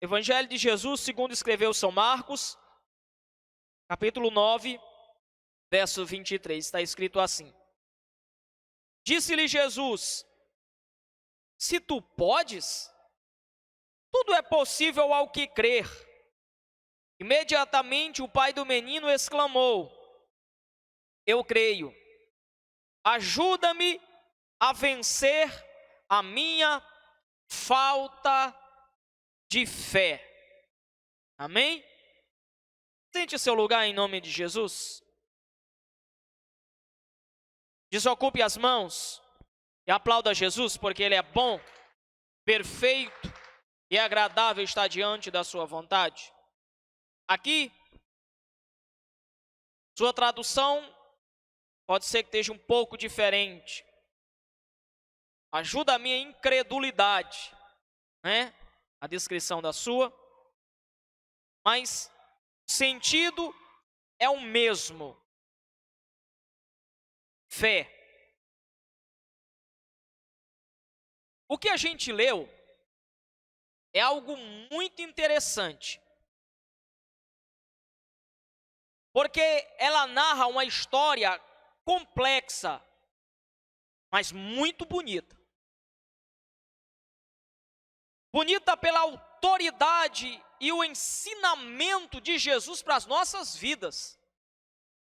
Evangelho de Jesus, segundo escreveu São Marcos, capítulo 9, verso 23, está escrito assim: Disse-lhe Jesus: Se tu podes, tudo é possível ao que crer. Imediatamente o pai do menino exclamou: Eu creio, ajuda-me a vencer a minha falta de fé. Amém? Sente seu lugar em nome de Jesus. Desocupe as mãos e aplauda Jesus, porque Ele é bom, perfeito e agradável estar diante da sua vontade. Aqui, sua tradução pode ser que esteja um pouco diferente. Ajuda a minha incredulidade, né? A descrição da sua. Mas o sentido é o mesmo. Fé. O que a gente leu é algo muito interessante. Porque ela narra uma história complexa, mas muito bonita. Bonita pela autoridade e o ensinamento de Jesus para as nossas vidas.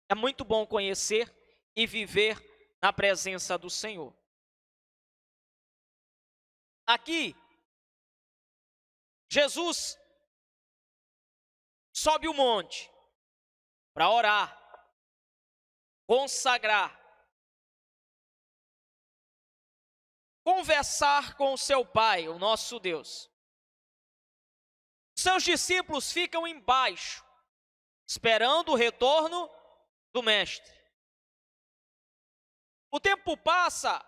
É muito bom conhecer e viver na presença do Senhor. Aqui, Jesus sobe o monte para orar, consagrar, conversar com o seu Pai, o nosso Deus. Seus discípulos ficam embaixo, esperando o retorno do Mestre. O tempo passa,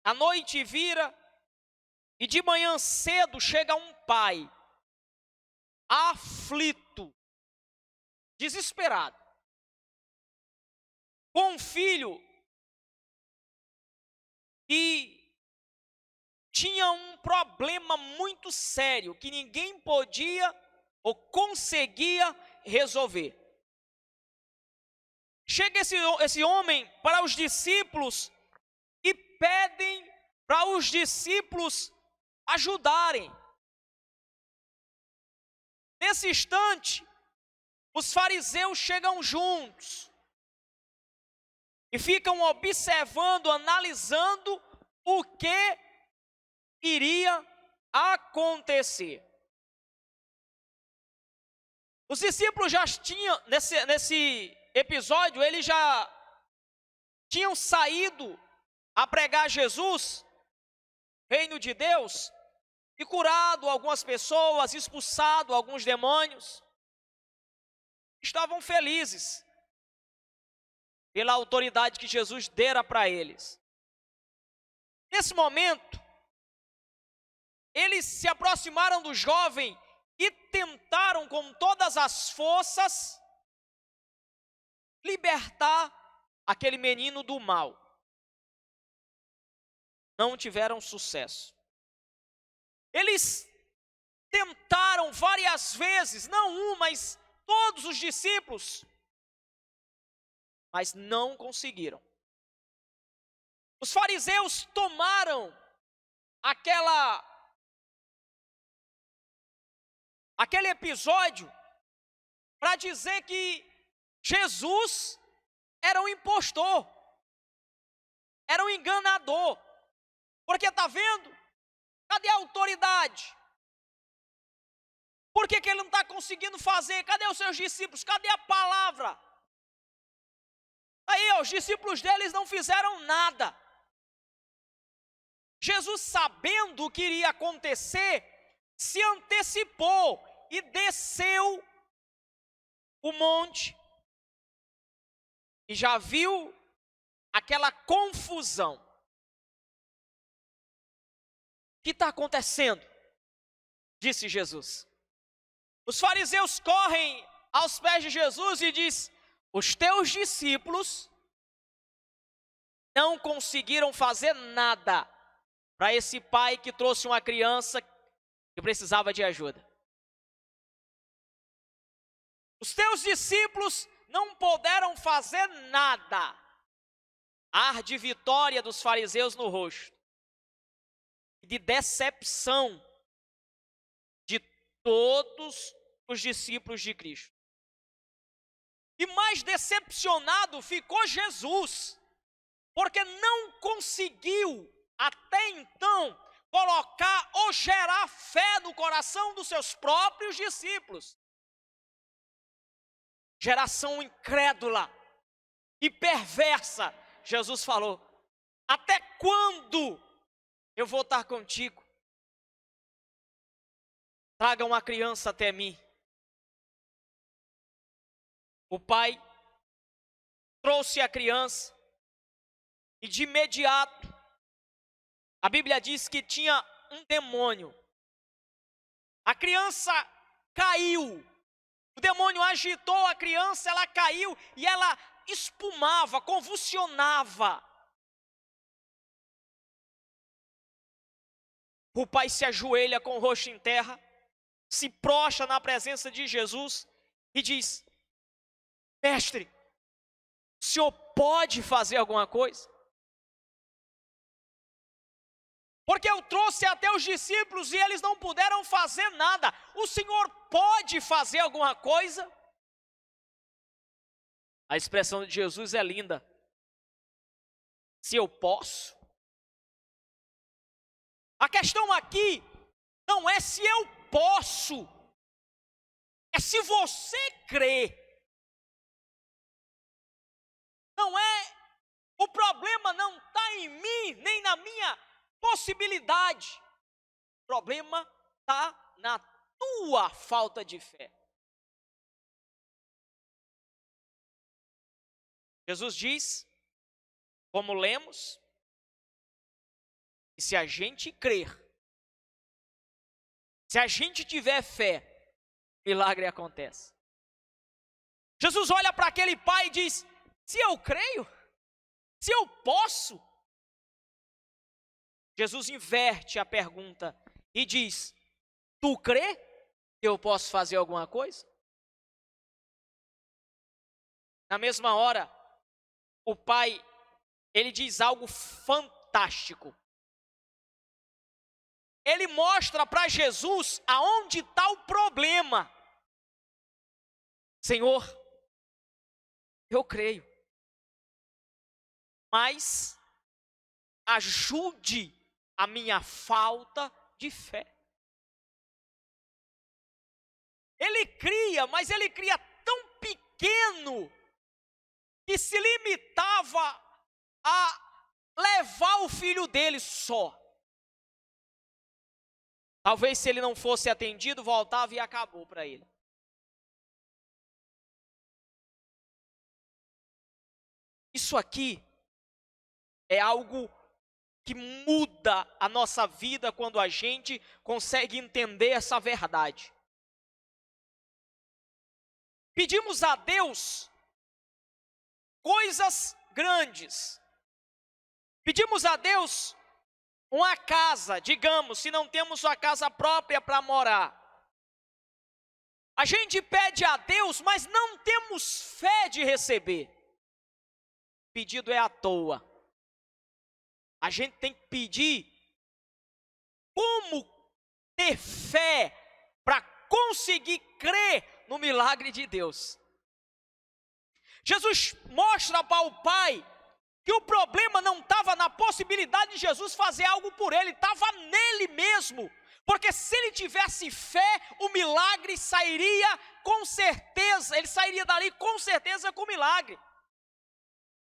a noite vira, e de manhã cedo chega um pai, aflito, desesperado, com um filho que tinha um problema muito sério, que ninguém podia ou conseguia resolver. Chega esse homem para os discípulos e pedem para os discípulos ajudarem. Nesse instante, os fariseus chegam juntos e ficam observando, analisando o que iria acontecer. Os discípulos já tinham, nesse episódio, eles já tinham saído a pregar Jesus, reino de Deus, e curado algumas pessoas, expulsado alguns demônios. Estavam felizes pela autoridade que Jesus dera para eles. Nesse momento, eles se aproximaram do jovem e tentaram com todas as forças libertar aquele menino do mal. Não tiveram sucesso. Eles tentaram várias vezes, não um, mas todos os discípulos, mas não conseguiram. Os fariseus tomaram aquele episódio para dizer que Jesus era um impostor, era um enganador, porque está vendo? Cadê a autoridade? Por que ele não está conseguindo fazer? Cadê os seus discípulos? Cadê a palavra? Aí, os discípulos deles não fizeram nada. Jesus, sabendo o que iria acontecer, se antecipou e desceu o monte e já viu aquela confusão. O que está acontecendo? Disse Jesus. Os fariseus correm aos pés de Jesus e diz: os teus discípulos não conseguiram fazer nada para esse pai que trouxe uma criança que precisava de ajuda. Os teus discípulos não puderam fazer nada. Ar de vitória dos fariseus no rosto. De decepção de todos os discípulos de Cristo. E mais decepcionado ficou Jesus, porque não conseguiu até então colocar ou gerar fé no coração dos seus próprios discípulos. Geração incrédula e perversa, Jesus falou: até quando eu vou estar contigo? Traga uma criança até mim. O pai trouxe a criança e de imediato, a Bíblia diz que tinha um demônio. A criança caiu, o demônio agitou a criança, ela caiu e ela espumava, convulsionava. O pai se ajoelha com o rosto em terra, se prostra na presença de Jesus e diz: mestre, o senhor pode fazer alguma coisa? Porque eu trouxe até os discípulos e eles não puderam fazer nada. O senhor pode fazer alguma coisa? A expressão de Jesus é linda. Se eu posso. A questão aqui não é se eu posso, é se você crê. Não é, o problema não está em mim, nem na minha possibilidade. O problema está na tua falta de fé. Jesus diz, como lemos, que se a gente crer, se a gente tiver fé, milagre acontece. Jesus olha para aquele pai e diz: se eu creio, se eu posso. Jesus inverte a pergunta e diz: tu crê que eu posso fazer alguma coisa? Na mesma hora, o pai, ele diz algo fantástico. Ele mostra para Jesus aonde está o problema. Senhor, eu creio, mas ajude a minha falta de fé. Ele cria, mas ele cria tão pequeno que se limitava a levar o filho dele só. Talvez se ele não fosse atendido, voltava e acabou para ele. Isso aqui é algo que muda a nossa vida quando a gente consegue entender essa verdade. Pedimos a Deus coisas grandes. Pedimos a Deus uma casa, digamos, se não temos uma casa própria para morar. A gente pede a Deus, mas não temos fé de receber. O pedido é à toa. A gente tem que pedir como ter fé para conseguir crer no milagre de Deus. Jesus mostra para o pai que o problema não estava na possibilidade de Jesus fazer algo por ele, estava nele mesmo. Porque se ele tivesse fé, o milagre sairia com certeza, ele sairia dali com certeza com o milagre.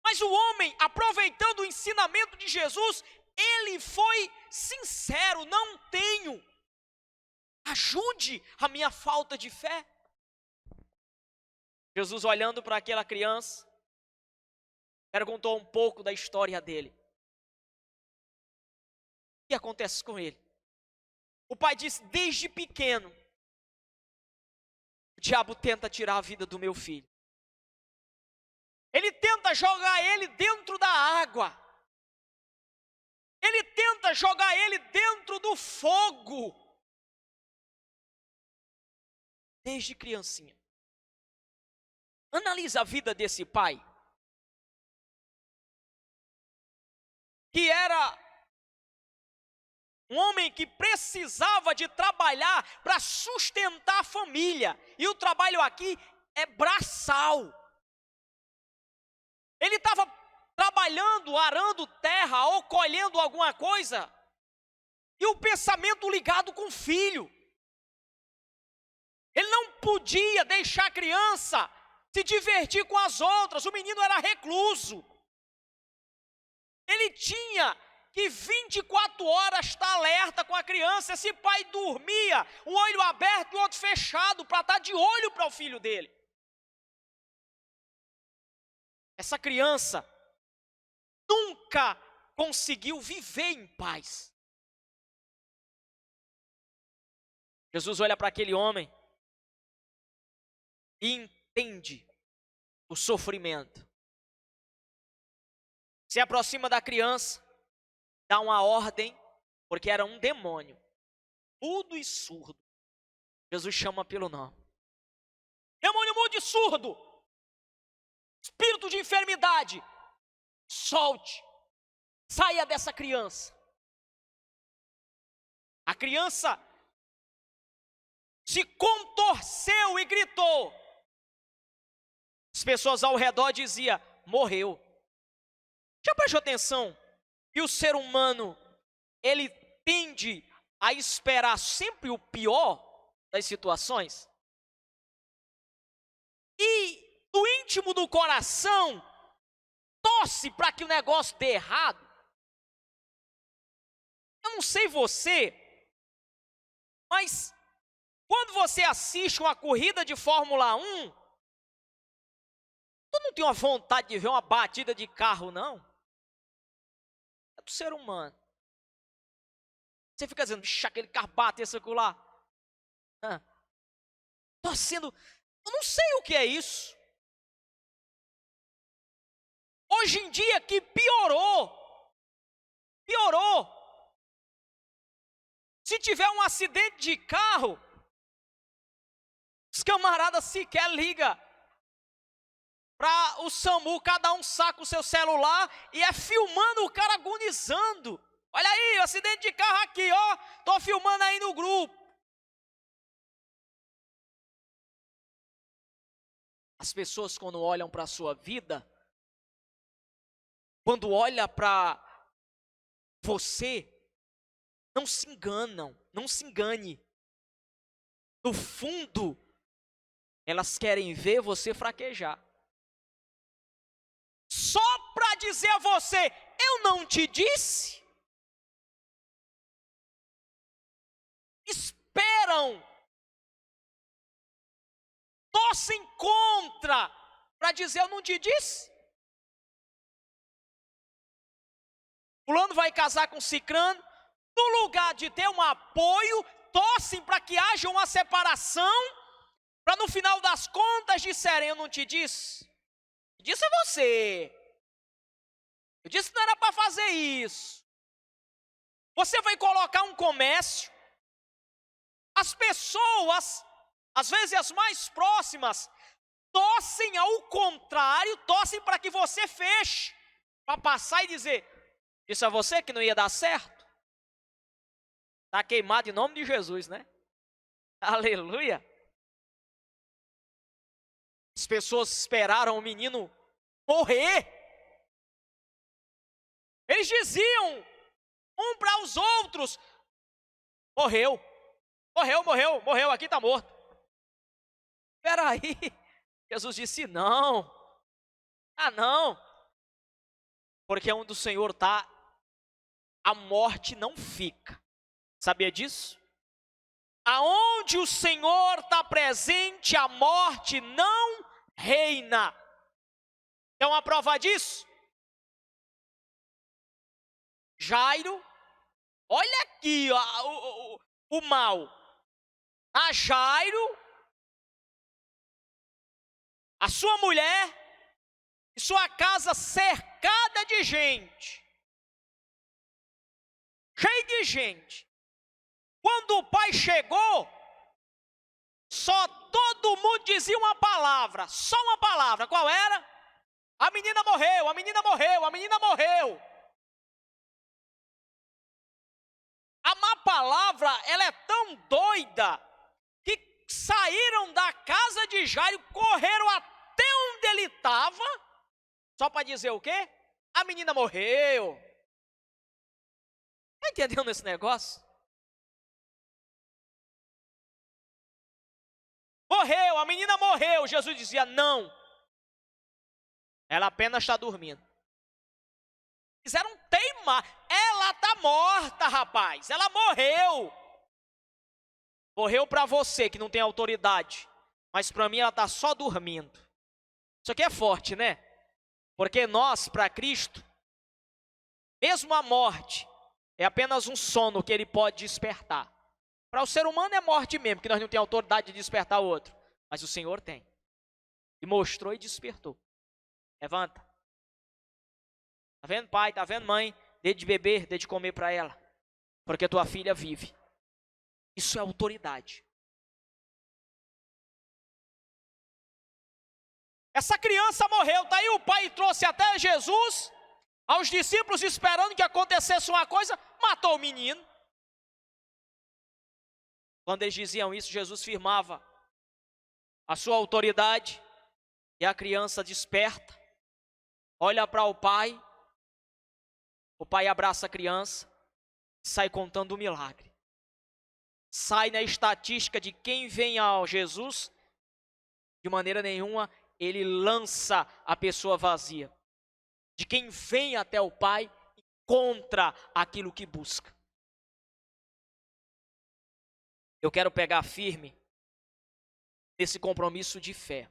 Mas o homem, aproveitando o ensinamento de Jesus, ele foi sincero: não tenho, ajude a minha falta de fé. Jesus, olhando para aquela criança, perguntou um pouco da história dele. O que acontece com ele? O pai disse: desde pequeno, o diabo tenta tirar a vida do meu filho. Ele tenta jogar ele dentro da água. Ele tenta jogar ele dentro do fogo. Desde criancinha. Analisa a vida desse pai, que era um homem que precisava de trabalhar para sustentar a família. E o trabalho aqui é braçal. Ele estava trabalhando, arando terra ou colhendo alguma coisa, e o pensamento ligado com o filho. Ele não podia deixar a criança se divertir com as outras. O menino era recluso. Ele tinha que 24 horas estar alerta com a criança. Esse pai dormia, um olho aberto e o outro fechado, para estar de olho para o filho dele. Essa criança nunca conseguiu viver em paz. Jesus olha para aquele homem e entende o sofrimento. Se aproxima da criança, dá uma ordem, porque era um demônio, mudo e surdo. Jesus chama pelo nome. Demônio mudo e surdo, espírito de enfermidade, solte, saia dessa criança. A criança se contorceu e gritou. As pessoas ao redor diziam: morreu. Já prestou atenção que o ser humano, ele tende a esperar sempre o pior das situações? E do íntimo do coração, torce para que o negócio dê errado. Eu não sei você, mas quando você assiste uma corrida de Fórmula 1, tu não tem uma vontade de ver uma batida de carro, não? É do ser humano. Você fica dizendo: bicho, aquele carro bate esse lá. Torcendo, eu não sei o que é isso. Hoje em dia que piorou. Se tiver um acidente de carro, os camaradas sequer ligam para o SAMU, cada um saca o seu celular e é filmando o cara agonizando. Olha aí, o acidente de carro aqui, ó, tô filmando aí no grupo. As pessoas, quando olham para a sua vida, quando olham para você, não se enganam, não se engane. No fundo, elas querem ver você fraquejar. Só para dizer a você: eu não te disse. Esperam, torcem contra, para dizer: eu não te disse. Fulano vai casar com cicrano, no lugar de ter um apoio, torcem para que haja uma separação, para no final das contas disserem: eu não te disse. Eu disse a você. Eu disse que não era para fazer isso. Você vai colocar um comércio, as pessoas, às vezes as mais próximas, torcem ao contrário, torcem para que você feche, para passar e dizer: disse a você que não ia dar certo. Está queimado em nome de Jesus, né? Aleluia. As pessoas esperaram o menino morrer. Eles diziam um para os outros: morreu, aqui está morto. Espera aí. Jesus disse: não. Não. Porque onde o Senhor está, a morte não fica. Sabia disso? Aonde o Senhor está presente, a morte não reina. É uma prova disso? Jairo, olha aqui ó, o mal. A Jairo, a sua mulher, e sua casa cercada de gente. Cheio de gente. Quando o pai chegou, só todo todo mundo dizia uma palavra, só uma palavra. Qual era? A menina morreu, a menina morreu, a menina morreu. A má palavra, ela é tão doida que saíram da casa de Jairo, correram até onde ele estava, só para dizer o quê? A menina morreu. Está entendendo esse negócio? Morreu, a menina morreu. Jesus dizia, não. Ela apenas está dormindo. Fizeram teimar. Ela está morta, rapaz. Ela morreu. Morreu para você que não tem autoridade. Mas para mim ela está só dormindo. Isso aqui é forte, né? Porque nós, para Cristo, mesmo a morte é apenas um sono que ele pode despertar. Para o ser humano é morte mesmo, que nós não temos autoridade de despertar o outro. Mas o Senhor tem. E mostrou e despertou. Levanta. Tá vendo, pai? Tá vendo, mãe? Dê de beber, dê de comer para ela. Porque tua filha vive. Isso é autoridade. Essa criança morreu. Daí o pai trouxe até Jesus. Aos discípulos esperando que acontecesse uma coisa. Matou o menino. Quando eles diziam isso, Jesus firmava a sua autoridade. E a criança desperta. Olha para o pai abraça a criança, sai contando o milagre. Sai na estatística de quem vem ao Jesus, de maneira nenhuma ele lança a pessoa vazia. De quem vem até o pai, encontra aquilo que busca. Eu quero pegar firme nesse compromisso de fé.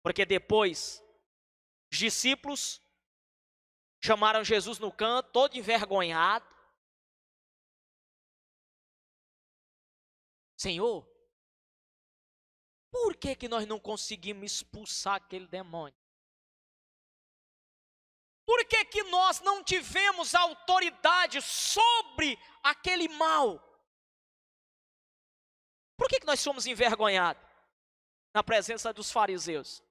Porque depois, os discípulos chamaram Jesus no canto, todo envergonhado. Senhor, por que nós não conseguimos expulsar aquele demônio? Por que nós não tivemos autoridade sobre aquele mal? Por que nós somos envergonhados na presença dos fariseus?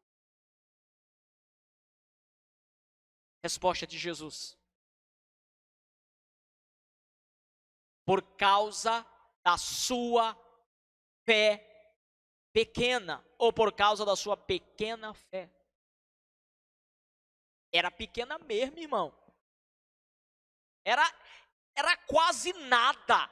Resposta de Jesus. Por causa da sua fé pequena, ou por causa da sua pequena fé. Era pequena mesmo, irmão. Era quase nada.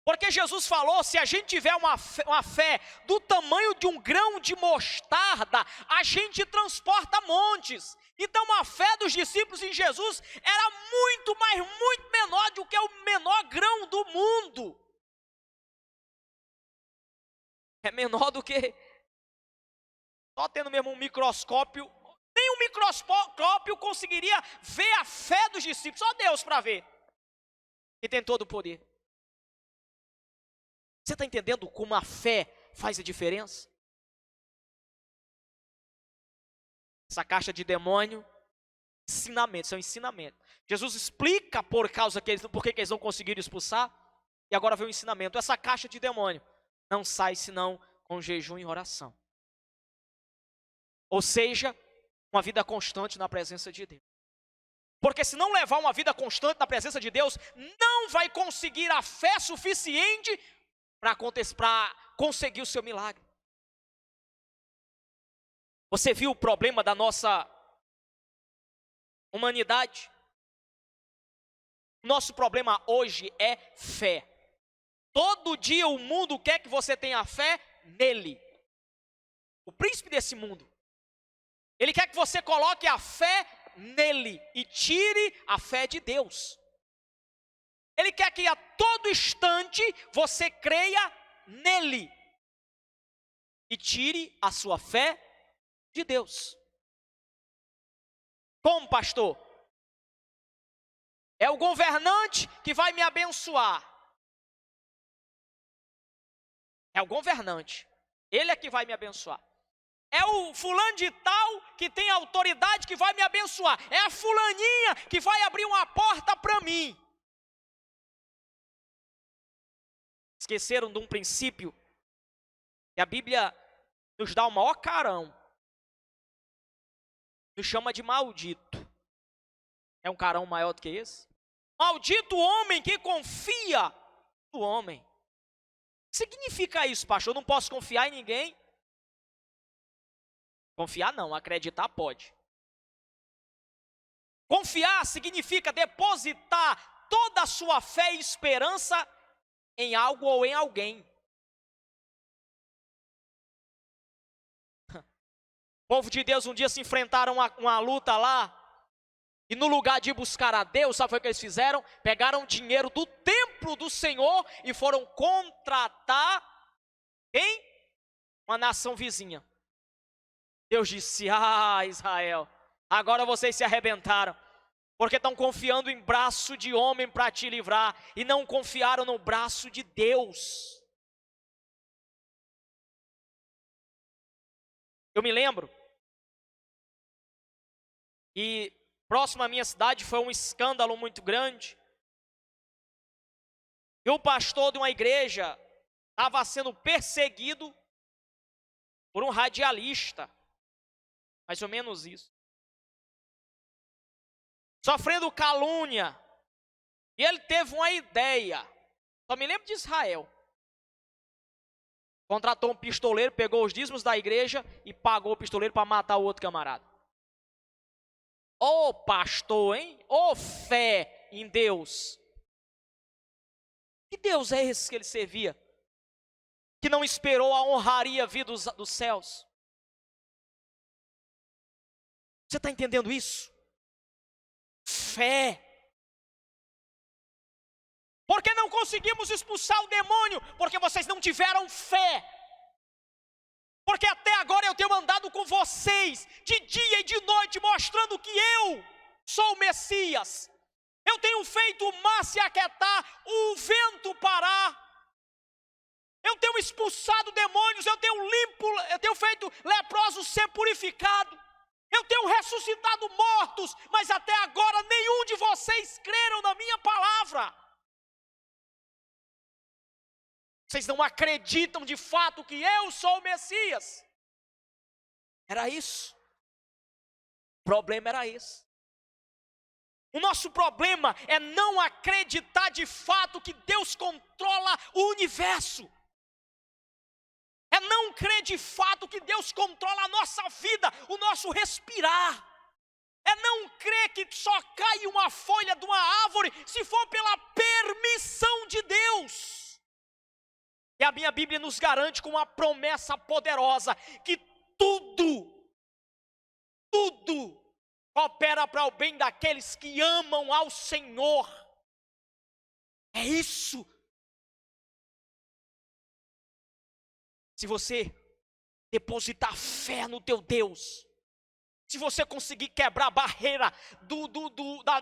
Porque Jesus falou, se a gente tiver uma fé do tamanho de um grão de mostarda, a gente transporta montes. Então a fé dos discípulos em Jesus era muito, mas muito menor do que o menor grão do mundo. É menor do que só tendo mesmo um microscópio. Nem um microscópio conseguiria ver a fé dos discípulos. Só Deus para ver. Que tem todo o poder. Você está entendendo como a fé faz a diferença? Essa caixa de demônio, ensinamento, são ensinamentos. Jesus explica por que eles não conseguiram expulsar, e agora vem o ensinamento. Essa caixa de demônio não sai senão com jejum e oração. Ou seja, uma vida constante na presença de Deus. Porque se não levar uma vida constante na presença de Deus, não vai conseguir a fé suficiente para conseguir o seu milagre. Você viu o problema da nossa humanidade? Nosso problema hoje é fé. Todo dia o mundo quer que você tenha fé nele. O príncipe desse mundo. Ele quer que você coloque a fé nele e tire a fé de Deus. Ele quer que a todo instante você creia nele e tire a sua fé de Deus. Como, pastor? É o governante que vai me abençoar. É o governante. Ele é que vai me abençoar. É o fulano de tal que tem autoridade que vai me abençoar. É a fulaninha que vai abrir uma porta para mim. Esqueceram de um princípio E a Bíblia nos dá o maior carão. Nos chama de maldito. É um carão maior do que esse? Maldito o homem que confia no homem. O que significa isso, pastor? Eu não posso confiar em ninguém? Confiar não, acreditar pode. Confiar significa depositar toda a sua fé e esperança em algo ou em alguém. O povo de Deus um dia se enfrentaram a uma luta lá, e no lugar de buscar a Deus, sabe o que eles fizeram? Pegaram dinheiro do templo do Senhor e foram contratar quem? Uma nação vizinha. Deus disse: Israel, agora vocês se arrebentaram, porque estão confiando em braço de homem para te livrar, e não confiaram no braço de Deus. Eu me lembro, e próximo à minha cidade foi um escândalo muito grande, e o pastor de uma igreja estava sendo perseguido por um radialista, mais ou menos isso, sofrendo calúnia, e ele teve uma ideia, só me lembro de Israel, contratou um pistoleiro, pegou os dízimos da igreja e pagou o pistoleiro para matar o outro camarada. Ô pastor, hein? Ô fé em Deus. Que Deus é esse que ele servia? Que não esperou a honraria vir dos céus. Você está entendendo isso? Fé. Por que não conseguimos expulsar o demônio? Porque vocês não tiveram fé. Porque até agora eu tenho andado com vocês, de dia e de noite, mostrando que eu sou o Messias. Eu tenho feito o mar se aquietar, o vento parar. Eu tenho expulsado demônios, eu tenho feito leprosos ser purificados. Eu tenho ressuscitado mortos, mas até agora nenhum de vocês creram na minha palavra. Vocês não acreditam de fato que eu sou o Messias. Era isso. O problema era esse. O nosso problema é não acreditar de fato que Deus controla o universo. É não crer de fato que Deus controla a nossa vida, o nosso respirar. É não crer que só cai uma folha de uma árvore se for pela permissão de Deus. E a minha Bíblia nos garante com uma promessa poderosa, que tudo coopera para o bem daqueles que amam ao Senhor. É isso. Se você depositar fé no teu Deus, se você conseguir quebrar a barreira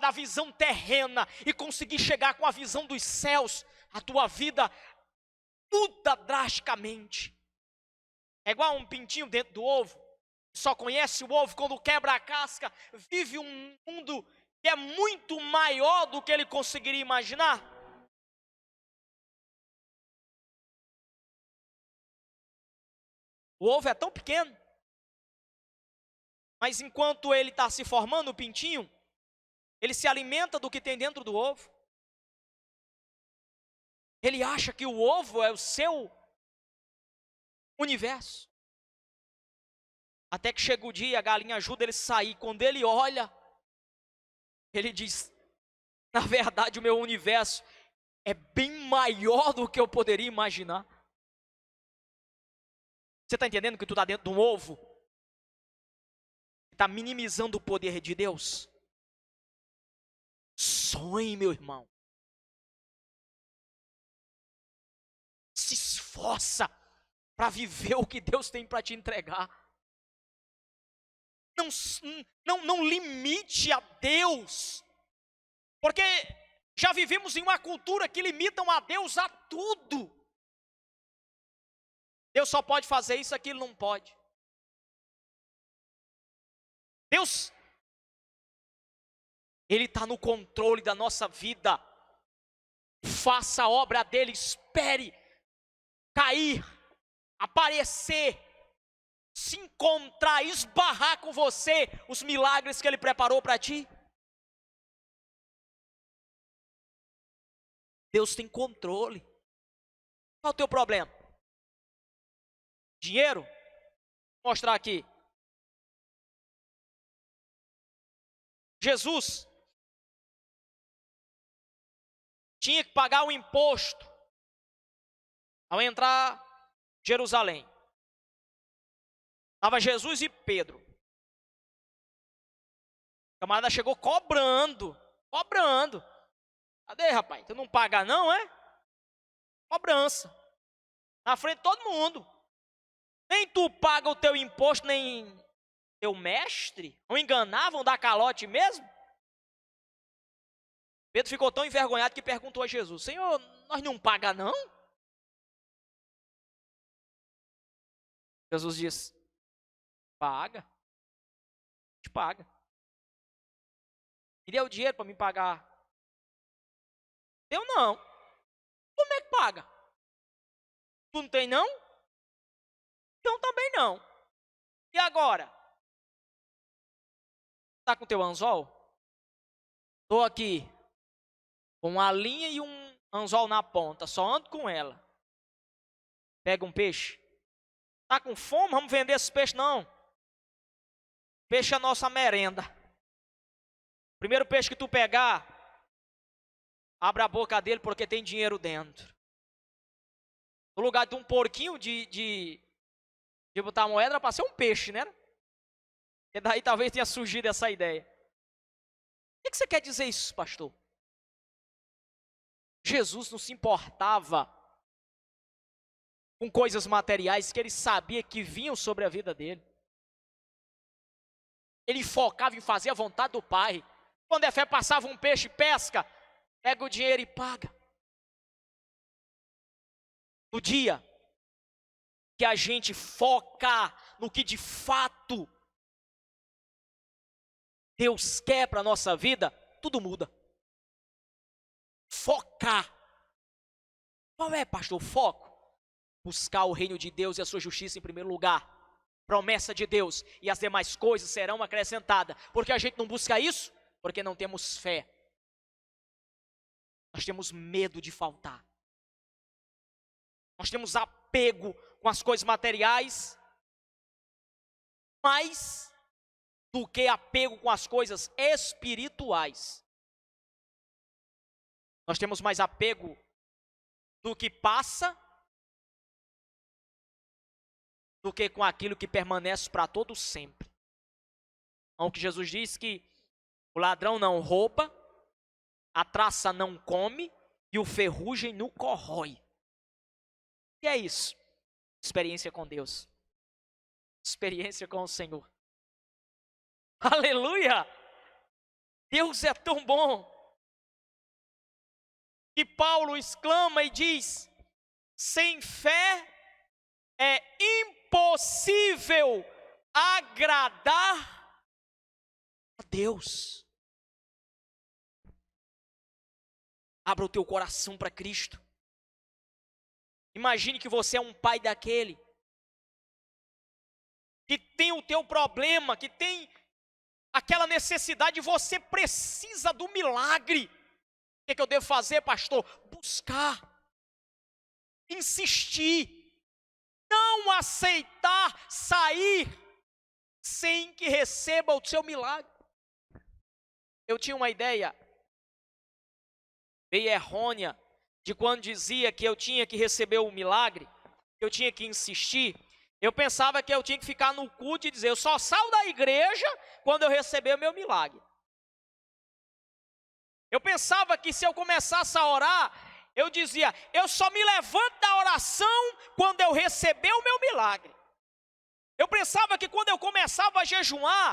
da visão terrena e conseguir chegar com a visão dos céus, a tua vida muda drasticamente. É igual um pintinho dentro do ovo, só conhece o ovo quando quebra a casca, vive um mundo que é muito maior do que ele conseguiria imaginar. O ovo é tão pequeno, mas enquanto ele está se formando, o pintinho, ele se alimenta do que tem dentro do ovo. Ele acha que o ovo é o seu universo. Até que chega o dia, a galinha ajuda ele a sair. Quando ele olha, ele diz: na verdade, o meu universo é bem maior do que eu poderia imaginar. Você está entendendo que tu está dentro de um ovo? Está minimizando o poder de Deus? Sonhe, meu irmão. Se esforça para viver o que Deus tem para te entregar. Não limite a Deus, porque já vivemos em uma cultura que limitam a Deus a tudo. Deus só pode fazer isso, aquilo não pode. Deus, Ele está no controle da nossa vida. Faça a obra dele, espere cair aparecer, se encontrar, esbarrar com você os milagres que Ele preparou para ti? Deus tem controle. Qual é o teu problema? Dinheiro? Vou mostrar aqui. Jesus tinha que pagar um imposto ao entrar em Jerusalém. Estava Jesus e Pedro. O camarada chegou cobrando. Cadê, rapaz? Tu não paga não, é? Cobrança. Na frente de todo mundo. Nem tu paga o teu imposto, nem teu mestre. Não enganavam, dar calote mesmo? Pedro ficou tão envergonhado que perguntou a Jesus: Senhor, nós não paga não? Jesus disse: paga. Te paga. Me deu dinheiro para me pagar. Eu não. Como é que paga? Tu não tem não? Então também não. E agora? Tá com teu anzol? Tô aqui com uma linha e um anzol na ponta, só ando com ela. Pega um peixe. Tá com fome? Vamos vender esse peixe não. Peixe é a nossa merenda. Primeiro peixe que tu pegar, abra a boca dele porque tem dinheiro dentro. No lugar de um porquinho de botar moeda, para ser um peixe, né? E daí talvez tenha surgido essa ideia. O que você quer dizer isso, pastor? Jesus não se importava com coisas materiais que ele sabia que vinham sobre a vida dele. Ele focava em fazer a vontade do Pai. Quando é fé, passava um peixe, pesca, pega o dinheiro e paga. No dia que a gente foca no que de fato Deus quer para a nossa vida, tudo muda. Focar. Qual é, pastor, o foco? Buscar o reino de Deus e a sua justiça em primeiro lugar. Promessa de Deus, e as demais coisas serão acrescentadas. Por que a gente não busca isso? Porque não temos fé. Nós temos medo de faltar. Nós temos apego com as coisas materiais, mais do que apego com as coisas espirituais. Nós temos mais apego do que passa do que com aquilo que permanece para todo sempre. Então, o que Jesus diz que o ladrão não rouba, a traça não come e o ferrugem não corrói. E é isso. Experiência com Deus. Experiência com o Senhor. Aleluia! Deus é tão bom que Paulo exclama e diz: sem fé é impossível agradar a Deus. Abra o teu coração para Cristo. Imagine que você é um pai daquele que tem o teu problema, que tem aquela necessidade, você precisa do milagre. O que eu devo fazer, pastor? Buscar, insistir, não aceitar sair sem que receba o seu milagre. Eu tinha uma ideia meio errônea de quando dizia que eu tinha que receber o milagre, que eu tinha que insistir. Eu pensava que eu tinha que ficar no culto e dizer: eu só saio da igreja quando eu receber o meu milagre. Eu pensava que se eu começasse a orar, eu dizia: eu só me levanto da oração quando eu receber o meu milagre. Eu pensava que quando eu começava a jejuar,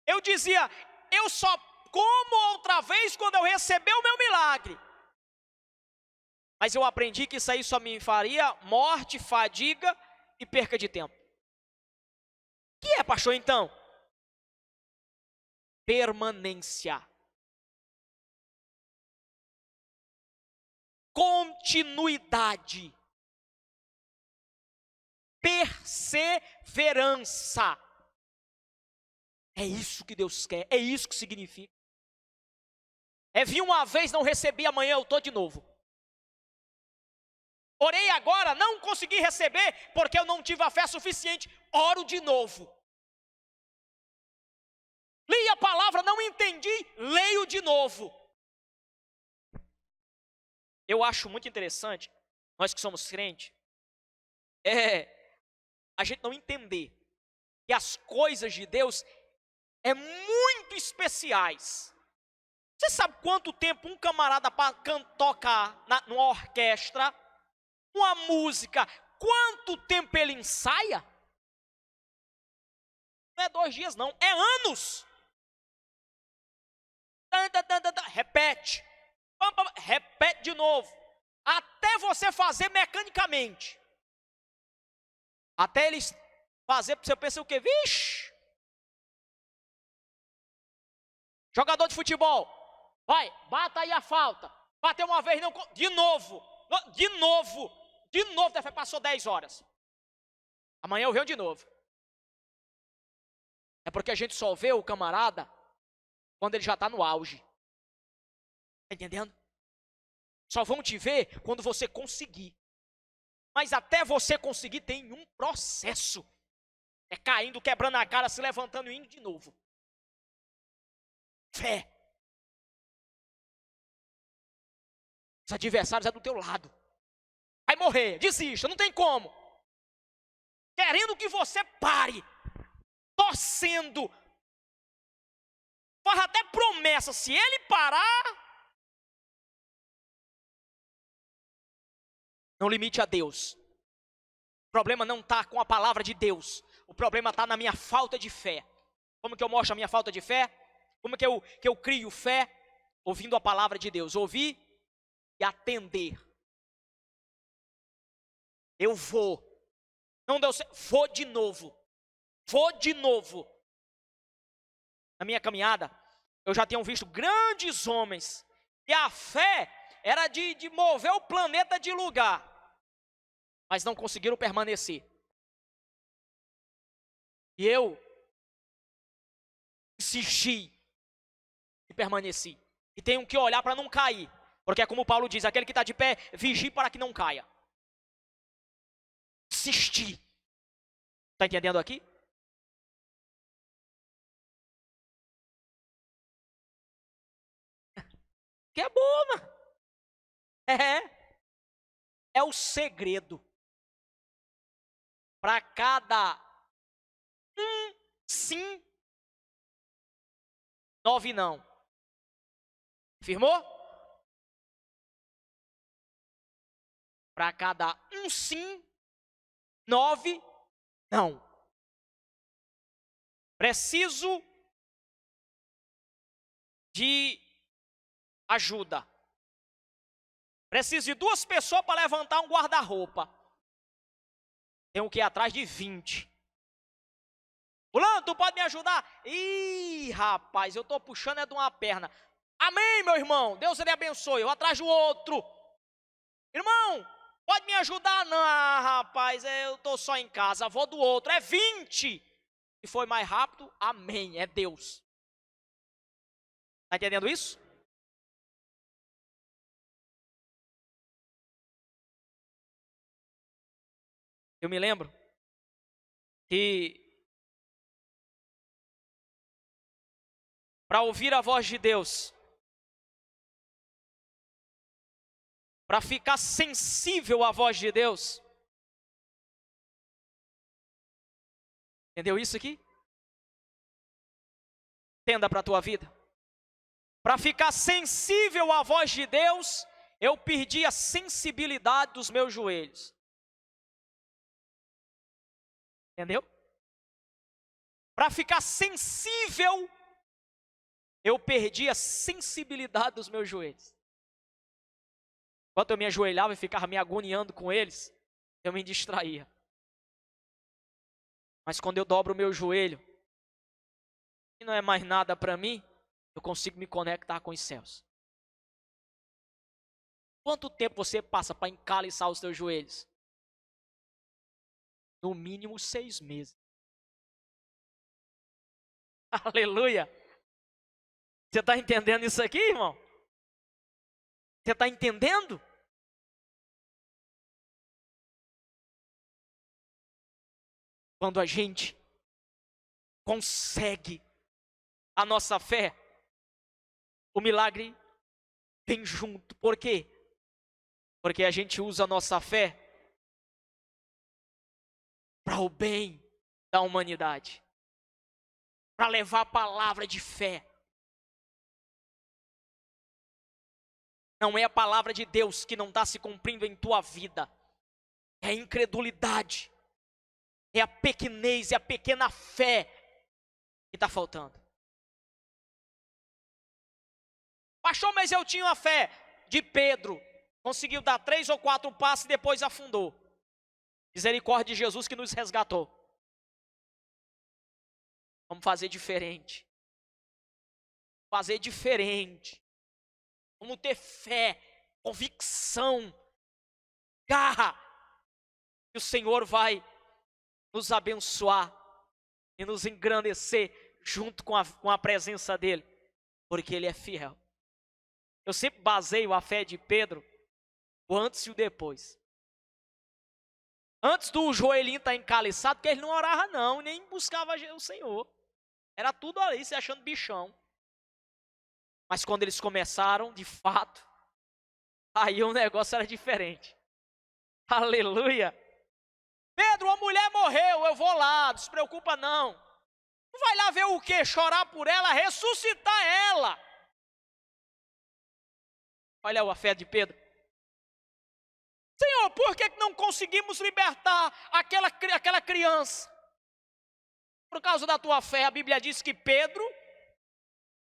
eu dizia: eu só como outra vez quando eu receber o meu milagre. Mas eu aprendi que isso aí só me faria morte, fadiga e perca de tempo. O que é, pastor, então? Permanência. Continuidade. perseverança. É isso que Deus quer, é isso que significa. É vir uma vez, não recebi, amanhã eu estou de novo. Orei agora, não consegui receber, porque eu não tive a fé suficiente, oro de novo. Li a palavra, não entendi, leio de novo. Eu acho muito interessante, nós que somos crentes, a gente não entender que as coisas de Deus é muito especiais. Você sabe quanto tempo um camarada toca numa orquestra, uma música, quanto tempo ele ensaia? Não é 2 dias não, é anos. Repete, repete de novo, até você fazer mecanicamente. Até eles fazer, você pensa o quê? Vixe! Jogador de futebol, vai, bata aí a falta. Bateu uma vez, não, de novo, passou 10 horas. Amanhã eu venho de novo. É porque a gente só vê o camarada quando ele já está no auge. Está entendendo? Só vão te ver quando você conseguir. Mas até você conseguir tem um processo. É caindo, quebrando a cara, se levantando e indo de novo. Fé. Os adversários é do teu lado. Vai morrer, desista, não tem como. Querendo que você pare. Torcendo. Faz até promessa, se ele parar, não limite a Deus. O problema não está com a palavra de Deus. O problema está na minha falta de fé. Como que eu mostro a minha falta de fé? Como que eu crio fé? Ouvindo a palavra de Deus. Ouvir e atender. Eu vou. Não deu certo. Vou de novo. Vou de novo. Na minha caminhada, eu já tenho visto grandes homens. E a fé era de mover o planeta de lugar. Mas não conseguiram permanecer. E eu insisti e permaneci. E tenho que olhar para não cair. Porque é como Paulo diz, aquele que está de pé, vigie para que não caia. Insisti. Está entendendo aqui? Que é boa, mano. É o segredo. Para cada sim, 9 não. Firmou? Para cada sim, 9 não. Preciso de ajuda. Preciso de 2 pessoas para levantar um guarda-roupa. Tenho que ir atrás de 20. Fulano, tu pode me ajudar? Ih, rapaz, eu estou puxando é de uma perna. Amém, meu irmão, Deus lhe abençoe. Eu atrás do outro. Irmão, pode me ajudar? Não, rapaz, eu estou só em casa, vou do outro. É 20. Se foi mais rápido, amém, é Deus. Está entendendo isso? Eu me lembro que para ouvir a voz de Deus, para ficar sensível à voz de Deus, entendeu isso aqui? Entenda para a tua vida. Para ficar sensível à voz de Deus, eu perdi a sensibilidade dos meus joelhos. Entendeu? Para ficar sensível, eu perdi a sensibilidade dos meus joelhos. Enquanto eu me ajoelhava e ficava me agoniando com eles, eu me distraía. Mas quando eu dobro o meu joelho, e não é mais nada para mim, eu consigo me conectar com os céus. Quanto tempo você passa para encaliçar os seus joelhos? no mínimo 6 meses. Aleluia! Você está entendendo isso aqui, irmão? Você está entendendo? Quando a gente consegue a nossa fé, o milagre vem junto. Por quê? Porque a gente usa a nossa fé para o bem da humanidade, para levar a palavra de fé. Não é a palavra de Deus que não está se cumprindo em tua vida, é a incredulidade, é a pequenez, é a pequena fé que está faltando. Pastor, mas eu tinha a fé de Pedro, conseguiu dar 3 ou 4 passos e depois afundou. Misericórdia de Jesus que nos resgatou. Vamos fazer diferente. Fazer diferente. Vamos ter fé, convicção, garra, que o Senhor vai nos abençoar e nos engrandecer junto com a presença dEle, porque Ele é fiel. Eu sempre baseio a fé de Pedro o antes e o depois. Antes do joelhinho estar encaliçado, porque ele não orava não, nem buscava o Senhor. Era tudo ali, se achando bichão. Mas quando eles começaram, de fato, aí o negócio era diferente. Aleluia. Pedro, a mulher morreu, eu vou lá, não se preocupa não. Não vai lá ver o quê? Chorar por ela, ressuscitar ela. Olha a fé de Pedro. Senhor, por que não conseguimos libertar aquela criança? Por causa da tua fé, a Bíblia diz que Pedro,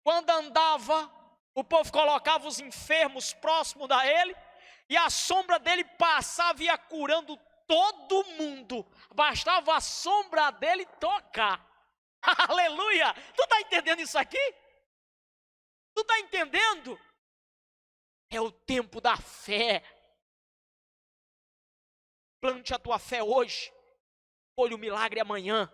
quando andava, o povo colocava os enfermos próximo da ele, e a sombra dele passava e ia curando todo mundo. Bastava a sombra dele tocar. Aleluia! Tu está entendendo isso aqui? Tu está entendendo? É o tempo da fé. Plante a tua fé hoje, colhe o milagre amanhã.